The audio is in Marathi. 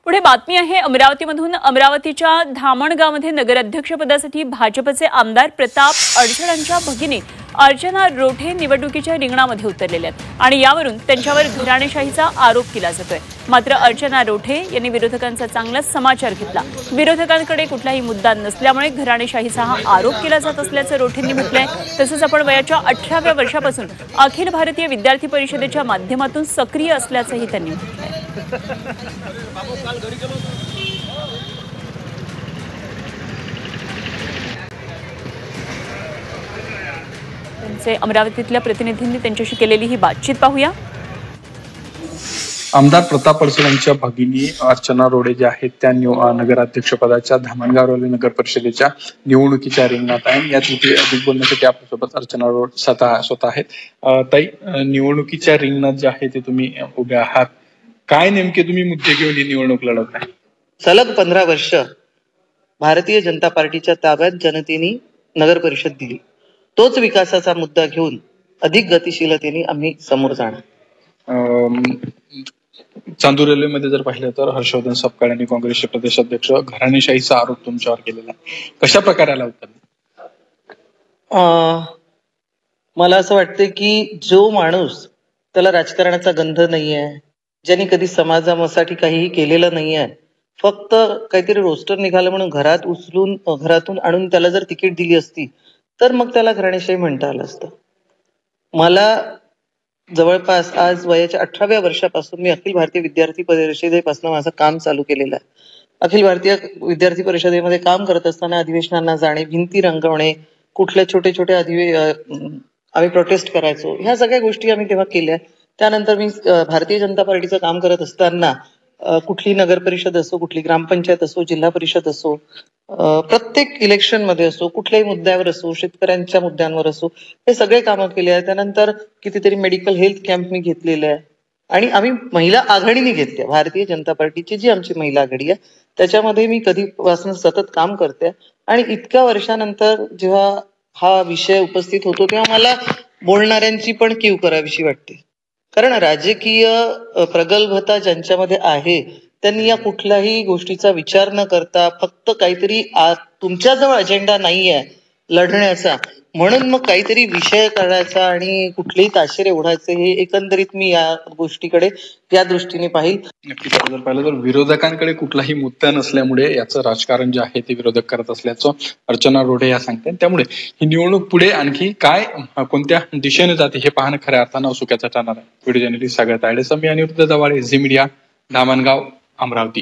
पुढे बातमी आहे अमरावतीमधून। अमरावतीच्या धामणगावमध्ये नगराध्यक्षपदासाठी भाजपचे आमदार प्रताप अडसरांच्या भगिनी अर्चना रोठे निवडणुकीच्या रिंगणामध्ये उतरलेले आहेत आणि यावरून त्यांच्यावर घराणेशाहीचा आरोप केला जातोय। मात्र अर्चना रोठे यांनी विरोधकांचा चांगलाच समाचार घेतला। विरोधकांकडे कुठलाही मुद्दा नसल्यामुळे घराणेशाहीचा हा आरोप केला जात असल्याचं रोठेंनी म्हटलंय। तसंच आपण वयाच्या 18व्या वर्षापासून अखिल भारतीय विद्यार्थी परिषदेच्या माध्यमातून सक्रिय असल्याचंही त्यांनी म्हटलंय। त्यांचे अमरावतीतल्या प्रतिनिधींनी त्यांच्याशी केलेली ही बातचीत पाहूया। आमदार प्रताप अडसर यांच्या भगिनी अर्चना रोठे ज्या आहेत त्या नगराध्यक्षपदाच्या धामणगाव नगर परिषदेच्या निवडणुकीच्या रिंगणात आहे। यात अधिक बोलण्यासाठी आपल्यासोबत अर्चना रोठे स्वतः आहेत। ताई, निवडणुकीच्या रिंगणात जे आहे ते तुम्ही उभे आहात, काय नेमके तुम्ही मुद्दे घेऊन ही निवडणूक लढवत आहे? सलग 15 वर्ष भारतीय जनता पार्टीच्या ताब्यात जनतेने नगर परिषद दिली। तोच विकासाचा मुद्दा घेऊन अधिक गतिशीलतेने आम्ही समोर जाणार। चांदूर रेल्वेमध्ये जर पाहिलं तर हर्षवर्धन सपकाळ यांनी काँग्रेसचे प्रदेशाध्यक्ष घराणेशाहीचा आरोप तुमच्यावर केलेला आहे, कशा प्रकारे आला उत्तर? मला असं वाटतं की जो माणूस त्याला राजकारणाचा गंध नाहीये, ज्यांनी कधी समाजासाठी काहीही केलेलं नाहीये, फक्त काहीतरी रोस्टर निघालं म्हणून घरातून आणून त्याला जर तिकीट दिली असती तर मग त्याला घराणेशाही म्हणता आलं असतं। मला जवळपास आज वयाच्या 18व्या वर्षापासून मी अखिल भारतीय विद्यार्थी परिषदेपासून माझं काम चालू केलेलं आहे। अखिल भारतीय विद्यार्थी परिषदेमध्ये काम करत असताना अधिवेशनांना जाणे, भिंती रंगवणे, कुठल्या छोटे आम्ही प्रोटेस्ट करायचो, ह्या सगळ्या गोष्टी आम्ही तेव्हा केल्या। त्यानंतर मी भारतीय जनता पार्टीचं काम करत असताना कुठली नगर परिषद असो, कुठली ग्रामपंचायत असो, जिल्हा परिषद असो, प्रत्येक इलेक्शन मध्ये असो, कुठल्याही मुद्द्यावर असो, शेतकऱ्यांच्या मुद्द्यांवर असो, हे सगळे कामं केले आहेत। त्यानंतर कितीतरी मेडिकल हेल्थ कॅम्प मी घेतलेले आहे आणि आम्ही महिला आघाडीने घेतल्या। भारतीय जनता पार्टीची जी आमची महिला आघाडी आहे त्याच्यामध्ये मी कधीपासून सतत काम करते आणि इतक्या वर्षानंतर जेव्हा हा विषय उपस्थित होतो तेव्हा मला बोलणाऱ्यांची पण कीव करावीशी वाटते। कारण राजकीय प्रगल्भता ज्यांच्यामध्ये आहे त्यांनी या कुठल्याही गोष्टीचा विचार न करता फक्त काहीतरी तुमच्याजवळ अजेंडा नाहीये लढण्याचा म्हणून मग काहीतरी विषय करायचा आणि कुठलेही ताशेरे ओढायचे, हे एकंदरीत मी या गोष्टीकडे या दृष्टीने पाहिलं। नक्कीच जर पाहिलं तर विरोधकांकडे कुठलाही मुद्दा नसल्यामुळे याचं राजकारण जे आहे ते विरोधक करत असल्याचं अर्चना रोठे या सांगतात। त्यामुळे ही निवडणूक पुढे आणखी काय कोणत्या दिशेने जाते हे पाहणं खऱ्या अर्थानं औत्सुक्याचं ठरणार आहे। व्हिडिओ जर्नलिस्ट सागर तायडे, मी अनिरुद्ध दवाळे, झी मीडिया, धामणगाव, अमरावती।